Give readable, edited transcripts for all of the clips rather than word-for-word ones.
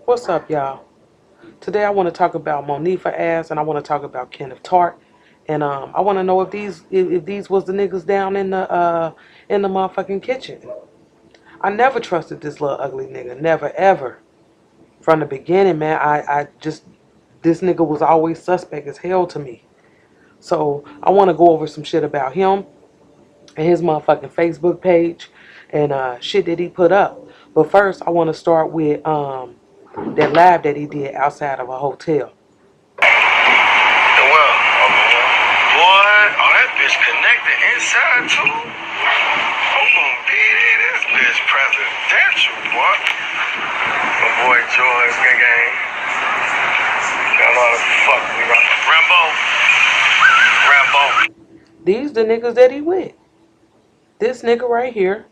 What's up, y'all? Today I want to talk about MONIFAH Is, and I want to talk about Kenneth Tart. And I want to know if these was the niggas down in the motherfucking kitchen. I never trusted this little ugly nigga, never ever. From the beginning, man, I just this nigga was always suspect as hell to me. So I want to go over some shit about him and his motherfucking Facebook page and shit that he put up. But first, I want to start with that live that he did outside of a hotel. Boy, oh, that bitch connected inside too? Hold on, this bitch presidential, boy. My boy George, gang. Got a lot of fuck me right. Rambo. These the niggas that he with. This nigga right here.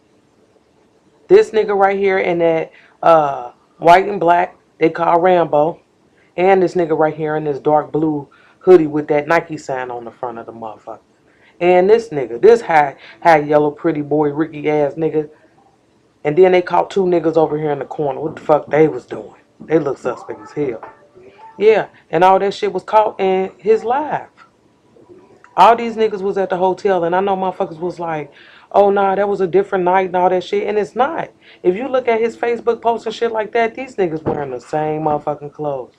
This nigga right here in that white and black they call Rambo. And this nigga right here in this dark blue hoodie with that Nike sign on the front of the motherfucker. And this nigga, this high yellow pretty boy Ricky ass nigga. And then they caught two niggas over here in the corner. What the fuck they was doing? They look suspect as hell. Yeah, and all that shit was caught in his live. All these niggas was at the hotel, and I know motherfuckers was like, oh, nah, that was a different night and all that shit. And it's not. If you look at his Facebook posts and shit like that, these niggas wearing the same motherfucking clothes.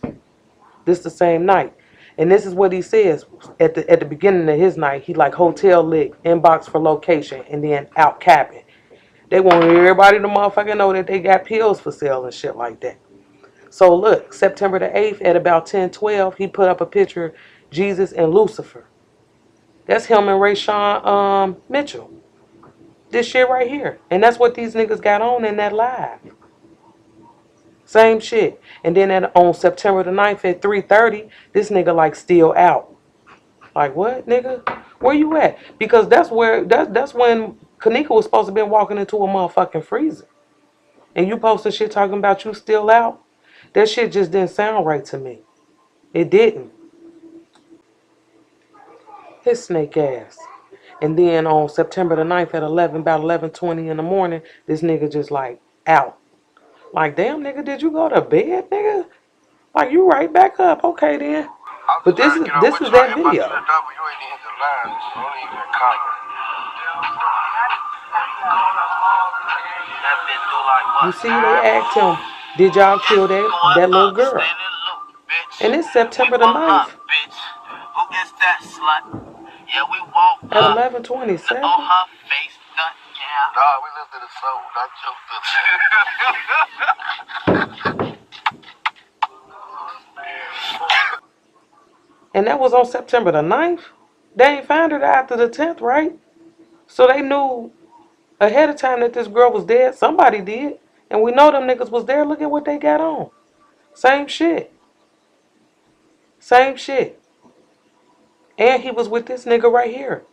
This the same night. And this is what he says at the beginning of his night. He like hotel lick, inbox for location, and then out capping. They want everybody to motherfucking know that they got pills for sale and shit like that. So look, September the 8th at about 10:12, he put up a picture of Jesus and Lucifer. That's him and Rayshawn Mitchell. This shit right here. And that's what these niggas got on in that live. Same shit. And then on September the 9th at 3:30, this nigga like still out. Like what, nigga? Where you at? Because that's when Kenneka was supposed to be walking into a motherfucking freezer. And you posting shit talking about you still out? That shit just didn't sound right to me. It didn't. His snake ass. And then on September the 9th at about 11:20 in the morning, this nigga just like out. Like, damn, nigga, did you go to bed, nigga? Like, you right back up. Okay, then. But this is that video. You see, they asked him, did y'all kill that little girl? And it's September the 9th. At 11:27. Dog, we lived in the soul, not joke. And that was on September the 9th. They ain't found her after the 10th, right? So they knew ahead of time that this girl was dead. Somebody did. And we know them niggas was there. Look at what they got on. Same shit. Same shit. And he was with this nigga right here.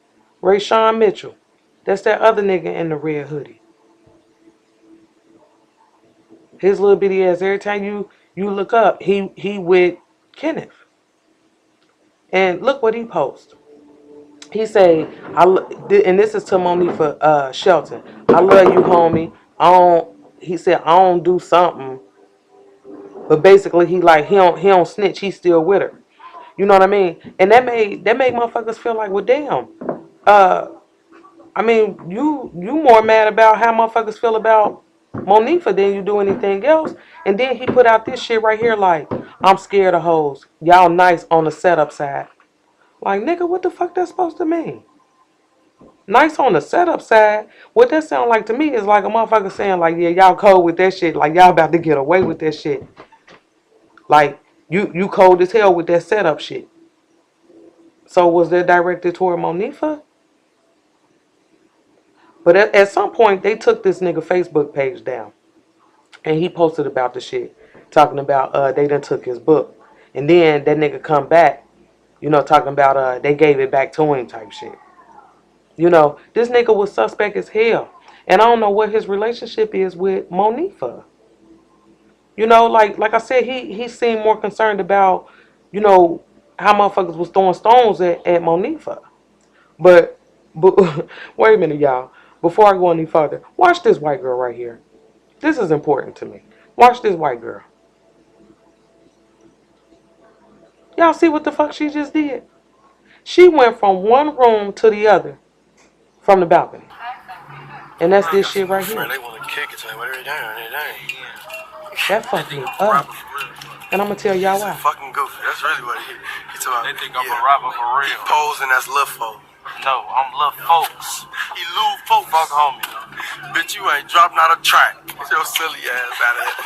Rayshawn Mitchell. That's that other nigga in the red hoodie. His little bitty ass, every time you look up, he with Kenneth. And look what he posts. He say, and this is to MONIFAH Shelton. I love you, homie. He said, I don't do something. But basically, he don't snitch. He's still with her. You know what I mean? And that made motherfuckers feel like, well, damn. I mean, you more mad about how motherfuckers feel about MONIFAH than you do anything else. And then he put out this shit right here like, I'm scared of hoes. Y'all nice on the setup side. Like, nigga, what the fuck that's supposed to mean? Nice on the setup side. What that sound like to me is like a motherfucker saying like, yeah, y'all cold with that shit. Like, y'all about to get away with that shit. Like, you cold as hell with that setup shit. So was that directed toward MONIFAH? But at some point, they took this nigga Facebook page down. And he posted about the shit. Talking about they done took his book. And then that nigga come back. You know, talking about they gave it back to him type shit. You know, this nigga was suspect as hell. And I don't know what his relationship is with MONIFAH. You know, like I said, he seemed more concerned about, you know, how motherfuckers was throwing stones at MONIFAH. But wait a minute, y'all. Before I go any further, watch this white girl right here. This is important to me. Watch this white girl. Y'all see what the fuck she just did? She went from one room to the other from the balcony. And that's this shit right here. They want to kick it, so whatever they down. That fucked me up. And I'm gonna tell y'all why. Fucking goofy. That's really what he talking about. They think I'm a rapper for real. Posing as Lil Folk. No, I'm Lil Folks. He Lil Folk. Fuck homie. Bitch, you ain't dropping out a track. Get your silly ass out of here.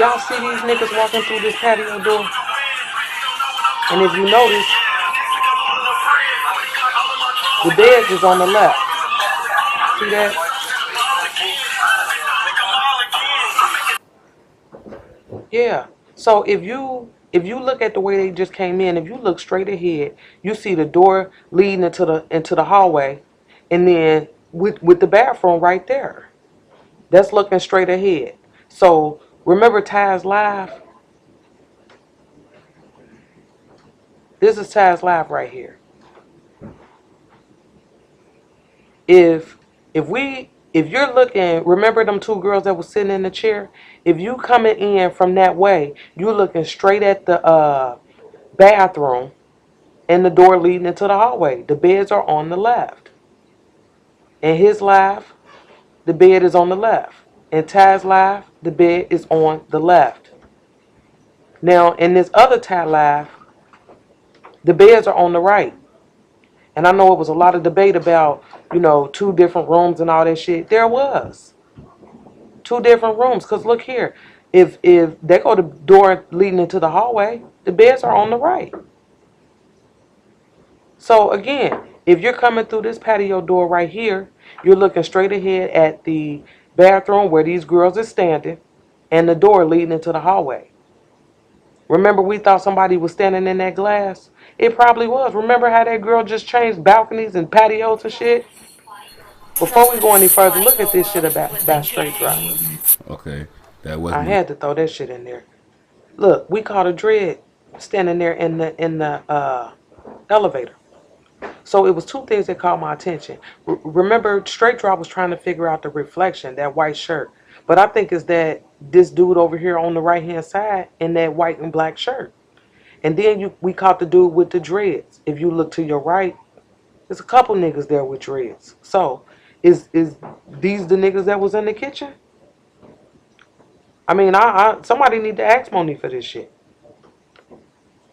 Y'all see these niggas walking through this patio door? And if you notice, the bed is on the left. See that? Yeah. So if you look at the way they just came in, if you look straight ahead, you see the door leading into the hallway, and then with the bathroom right there. That's looking straight ahead. So remember Taz Live? This is Taz Live right here. If you're looking, remember them two girls that was sitting in the chair? If you coming in from that way, you're looking straight at the bathroom and the door leading into the hallway. The beds are on the left. In his live, the bed is on the left. In Taz live, the bed is on the left. Now, in this other Taz live, the beds are on the right. And I know it was a lot of debate about, two different rooms and all that shit. There was. Two different rooms. Because look here. If they go to the door leading into the hallway, the beds are on the right. So again, if you're coming through this patio door right here, you're looking straight ahead at the bathroom where these girls are standing and the door leading into the hallway. Remember we thought somebody was standing in that glass? It probably was. Remember how that girl just changed balconies and patios and shit? Before we go any further, look at this shit about straight drop. Okay, that was I me. had to throw that shit in there. Look, we caught a dread standing there in the elevator. So it was two things that caught my attention. Remember, Straight Drop was trying to figure out the reflection, that white shirt. But I think it's that this dude over here on the right-hand side in that white and black shirt. And then we caught the dude with the dreads. If you look to your right, there's a couple niggas there with dreads. So, is these the niggas that was in the kitchen? I mean, somebody need to ask Monique for this shit.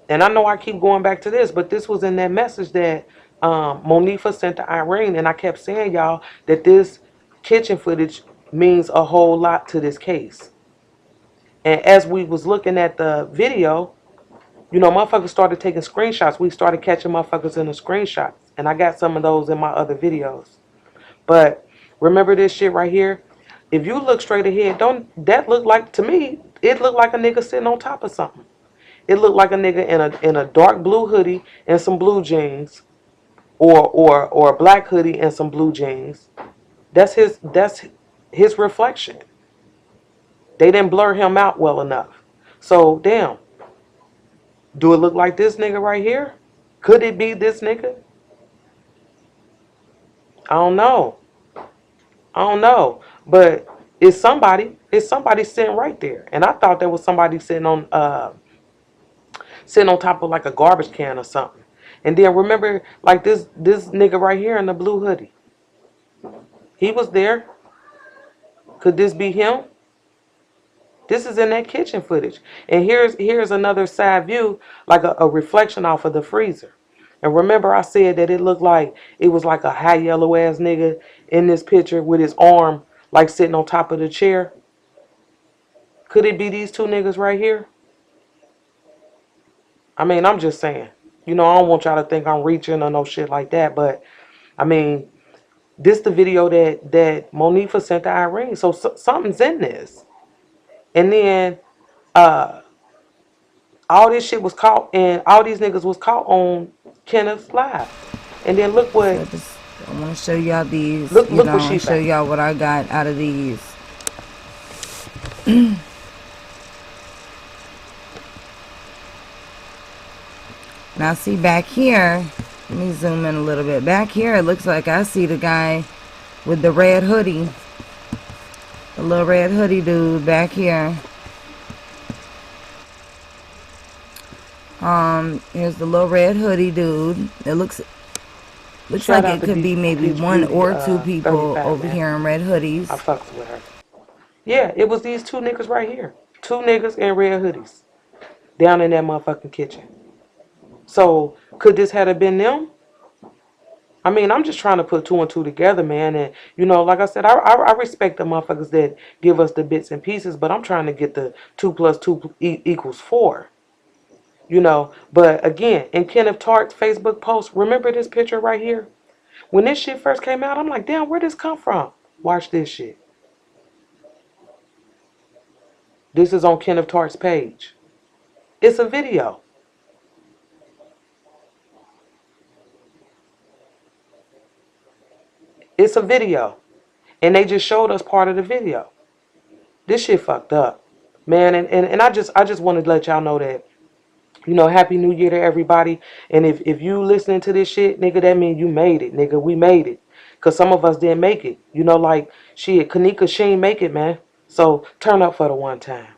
And I know I keep going back to this, but this was in that message that Monifa sent to Irene, and I kept saying, y'all, that this kitchen footage means a whole lot to this case. And as we was looking at the video, motherfuckers started taking screenshots. We started catching motherfuckers in the screenshots, and I got some of those in my other videos. But remember this shit right here? If you look straight ahead, that look like, to me, it looked like a nigga sitting on top of something. It looked like a nigga in a dark blue hoodie and some blue jeans, or a black hoodie and some blue jeans. That's his reflection. They didn't blur him out well enough. So damn, do it look like this nigga right here? Could it be this nigga? I don't know. But it's somebody sitting right there, and I thought there was somebody sitting on top of like a garbage can or something. And then remember, like this nigga right here in the blue hoodie. He was there. Could this be him? This is in that kitchen footage. And here's another side view, like a reflection off of the freezer. And remember I said that it looked like it was like a high yellow ass nigga in this picture with his arm like sitting on top of the chair. Could it be these two niggas right here? I mean, I'm just saying. I don't want y'all to think I'm reaching or no shit like that. But, I mean, this the video that Monifa sent to Irene. So something's in this. And then all this shit was caught, and all these niggas was caught on Kenneth's live. And then look what... I want to show y'all these. Look what she show y'all what I got out of these. Now see back here, let me zoom in a little bit. Back here it looks like I see the guy with the red hoodie. The little red hoodie dude back here. Here's the little red hoodie dude. It looks Shout like out it to could be maybe Beach one Beauty or two people 35, over man. here in red I hoodies. fucks with her. Yeah, it was these two niggas right here. Two niggas in red hoodies. Down in that motherfucking kitchen. So, could this have been them? I mean, I'm just trying to put two and two together, man. And, you know, like I said, I respect the motherfuckers that give us the bits and pieces, but I'm trying to get the 2 plus 2 equals 4. You know, but again, in Kenneth Tart's Facebook post, remember this picture right here? When this shit first came out, I'm like, damn, where this come from? Watch this shit. This is on Kenneth Tart's page. It's a video. It's a video. And they just showed us part of the video. This shit fucked up. Man, and I just wanted to let y'all know that, you know, Happy New Year to everybody. And if you listening to this shit, nigga, that mean you made it, nigga. We made it. Because some of us didn't make it. You know, like, shit, Kenneka, she ain't make it, man. So turn up for the one time.